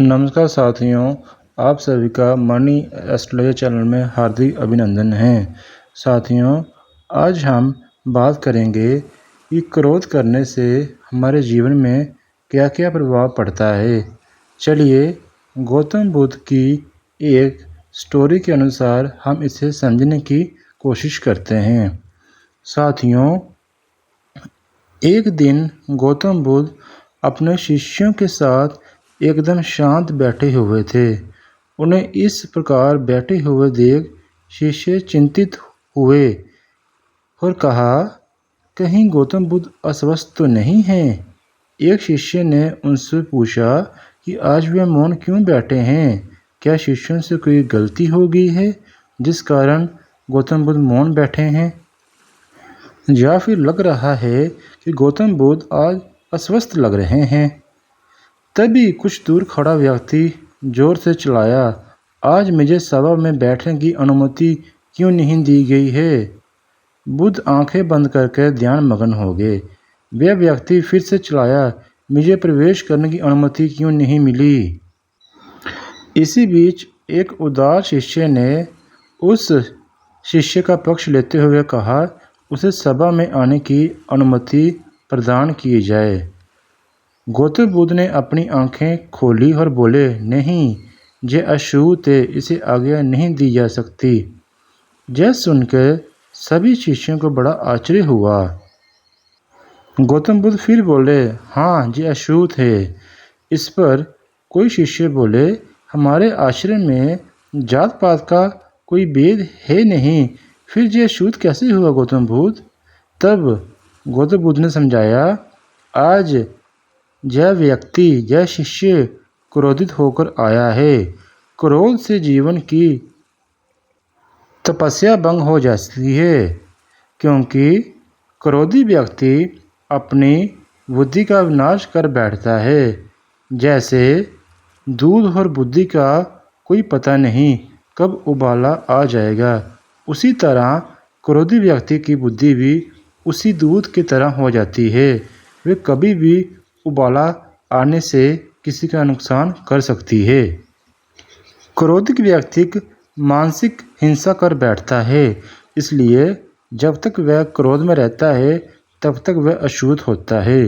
नमस्कार साथियों, आप सभी का मनी एस्ट्रोलॉजी चैनल में हार्दिक अभिनंदन है। साथियों, आज हम बात करेंगे कि क्रोध करने से हमारे जीवन में क्या क्या प्रभाव पड़ता है। चलिए, गौतम बुद्ध की एक स्टोरी के अनुसार हम इसे समझने की कोशिश करते हैं। साथियों, एक दिन गौतम बुद्ध अपने शिष्यों के साथ एकदम शांत बैठे हुए थे। उन्हें इस प्रकार बैठे हुए देख शिष्य चिंतित हुए और कहा, कहीं गौतम बुद्ध अस्वस्थ तो नहीं हैं? एक शिष्य ने उनसे पूछा कि आज वे मौन क्यों बैठे हैं? क्या शिष्यों से कोई गलती हो गई है जिस कारण गौतम बुद्ध मौन बैठे हैं? या फिर लग रहा है कि गौतम बुद्ध आज अस्वस्थ लग रहे हैं? तभी कुछ दूर खड़ा व्यक्ति जोर से चिल्लाया, आज मुझे सभा में बैठने की अनुमति क्यों नहीं दी गई है? बुद्ध आंखें बंद करके ध्यान मग्न हो गए। वह व्यक्ति फिर से चिल्लाया, मुझे प्रवेश करने की अनुमति क्यों नहीं मिली? इसी बीच एक उदार शिष्य ने उस शिष्य का पक्ष लेते हुए कहा, उसे सभा में आने की अनुमति प्रदान की जाए। गौतम बुद्ध ने अपनी आंखें खोली और बोले, नहीं, यह अछूत है, इसे आज्ञा नहीं दी जा सकती। यह सुनकर सभी शिष्यों को बड़ा आश्चर्य हुआ। गौतम बुद्ध फिर बोले, हाँ, यह अछूत है। इस पर कोई शिष्य बोले, हमारे आश्रम में जात पात का कोई भेद है नहीं, फिर यह अछूत कैसे हुआ गौतम बुद्ध? तब गौतम बुद्ध ने समझाया, आज यह व्यक्ति, यह शिष्य क्रोधित होकर आया है। क्रोध से जीवन की तपस्या भंग हो जाती है, क्योंकि क्रोधी व्यक्ति अपनी बुद्धि का विनाश कर बैठता है। जैसे दूध और बुद्धि का कोई पता नहीं कब उबाला आ जाएगा, उसी तरह क्रोधी व्यक्ति की बुद्धि भी उसी दूध की तरह हो जाती है। वे कभी भी उबाला आने से किसी का नुकसान कर सकती है। क्रोधिक व्यक्ति मानसिक हिंसा कर बैठता है, इसलिए जब तक वह क्रोध में रहता है तब तक वह अछूत होता है।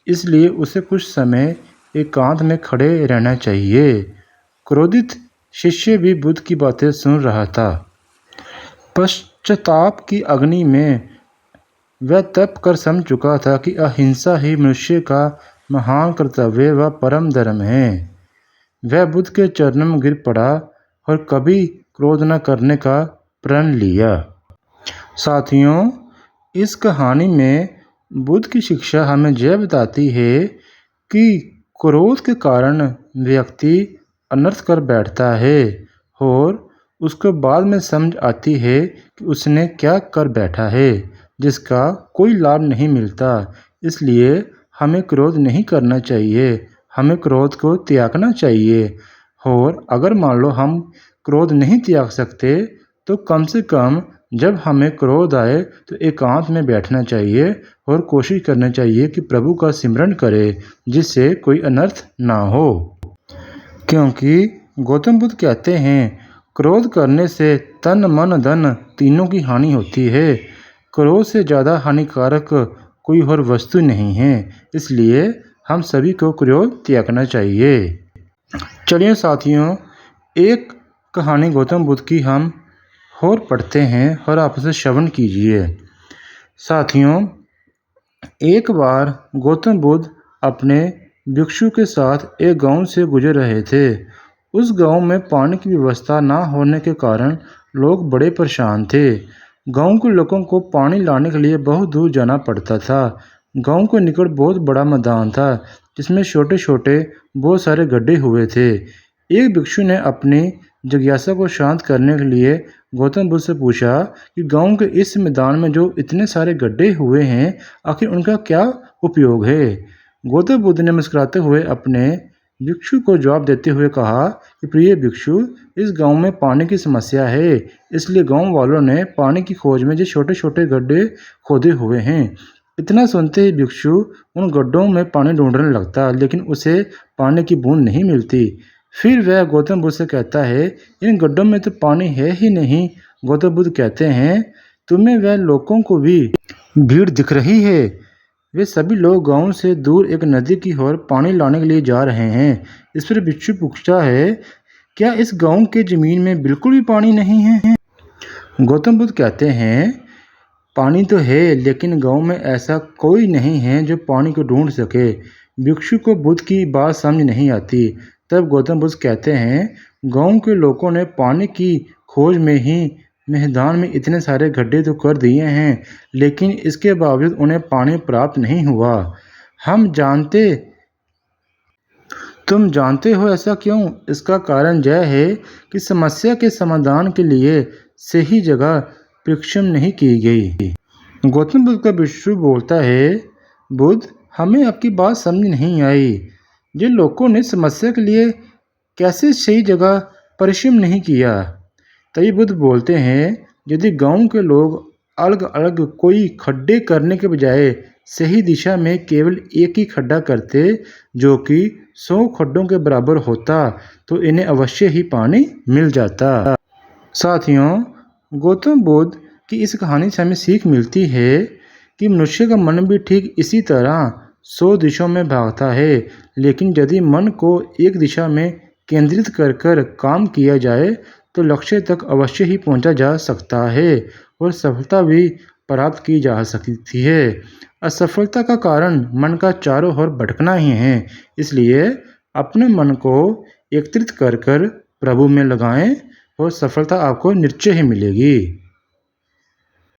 इसलिए उसे कुछ समय एकांत में खड़े रहना चाहिए। क्रोधित शिष्य भी बुद्ध की बातें सुन रहा था। पश्चाताप की अग्नि में वह तप कर समझ चुका था कि अहिंसा ही मनुष्य का महान कर्तव्य व परम धर्म है। वह बुद्ध के चरणों में गिर पड़ा और कभी क्रोध न करने का प्रण लिया। साथियों, इस कहानी में बुद्ध की शिक्षा हमें यह बताती है कि क्रोध के कारण व्यक्ति अनर्थ कर बैठता है और उसको बाद में समझ आती है कि उसने क्या कर बैठा है जिसका कोई लाभ नहीं मिलता। इसलिए हमें क्रोध नहीं करना चाहिए, हमें क्रोध को त्यागना चाहिए। और अगर मान लो हम क्रोध नहीं त्याग सकते तो कम से कम जब हमें क्रोध आए तो एकांत में बैठना चाहिए और कोशिश करना चाहिए कि प्रभु का सिमरन करें जिससे कोई अनर्थ ना हो। क्योंकि गौतम बुद्ध कहते हैं, क्रोध करने से तन मन धन तीनों की हानि होती है। क्रोध से ज़्यादा हानिकारक कोई और वस्तु नहीं है, इसलिए हम सभी को क्रोध त्यागना चाहिए। चलिए साथियों, एक कहानी गौतम बुद्ध की हम और पढ़ते हैं और आप उसे श्रवण कीजिए। साथियों, एक बार गौतम बुद्ध अपने भिक्षु के साथ एक गांव से गुजर रहे थे। उस गांव में पानी की व्यवस्था न होने के कारण लोग बड़े परेशान थे। गांव के लोगों को पानी लाने के लिए बहुत दूर जाना पड़ता था। गांव के निकट बहुत बड़ा मैदान था जिसमें छोटे छोटे बहुत सारे गड्ढे हुए थे। एक भिक्षु ने अपनी जिज्ञासा को शांत करने के लिए गौतम बुद्ध से पूछा कि गांव के इस मैदान में जो इतने सारे गड्ढे हुए हैं, आखिर उनका क्या उपयोग है? गौतम बुद्ध ने मुस्कुराते हुए अपने भिक्षु को जवाब देते हुए कहा कि प्रिय भिक्षु, इस गांव में पानी की समस्या है, इसलिए गांव वालों ने पानी की खोज में जो छोटे छोटे गड्ढे खोदे हुए हैं। इतना सुनते ही भिक्षु उन गड्ढों में पानी ढूंढने लगता, लेकिन उसे पानी की बूंद नहीं मिलती। फिर वह गौतम बुद्ध से कहता है, इन गड्ढों में तो पानी है ही नहीं। गौतम बुद्ध कहते हैं, तुम्हें वह लोगों को भी भीड़ दिख रही है। वे सभी लोग गांव से दूर एक नदी की ओर पानी लाने के लिए जा रहे हैं। इस पर भिक्षु पूछता है, क्या इस गांव के जमीन में बिल्कुल भी पानी नहीं है? गौतम बुद्ध कहते हैं, पानी तो है, लेकिन गांव में ऐसा कोई नहीं है जो पानी को ढूंढ सके। भिक्षु को बुद्ध की बात समझ नहीं आती। तब गौतम बुद्ध कहते हैं, गांव के लोगों ने पानी की खोज में ही मैदान में इतने सारे गड्ढे तो कर दिए हैं, लेकिन इसके बावजूद उन्हें पानी प्राप्त नहीं हुआ। तुम जानते हो ऐसा क्यों? इसका कारण यह है कि समस्या के समाधान के लिए सही जगह परीक्षण नहीं की गई। गौतम बुद्ध का भिक्षु बोलता है, बुद्ध, हमें आपकी बात समझ नहीं आई। जिन लोगों ने समस्या के लिए कैसे सही जगह परिश्रम नहीं किया। तभी बुद्ध बोलते हैं, यदि गांव के लोग अलग अलग कोई खड्डे करने के बजाय सही दिशा में केवल एक ही खड्डा करते, जो कि 100 खड्डों के बराबर होता, तो इन्हें अवश्य ही पानी मिल जाता। साथियों, गौतम बुद्ध की इस कहानी से हमें सीख मिलती है कि मनुष्य का मन भी ठीक इसी तरह 100 दिशाओं में भागता है, लेकिन यदि मन को एक दिशा में केंद्रित कर काम किया जाए तो लक्ष्य तक अवश्य ही पहुंचा जा सकता है और सफलता भी प्राप्त की जा सकती है। असफलता का कारण मन का चारों ओर भटकना ही है। इसलिए अपने मन को एकत्रित कर प्रभु में लगाएं और सफलता आपको निश्चय ही मिलेगी।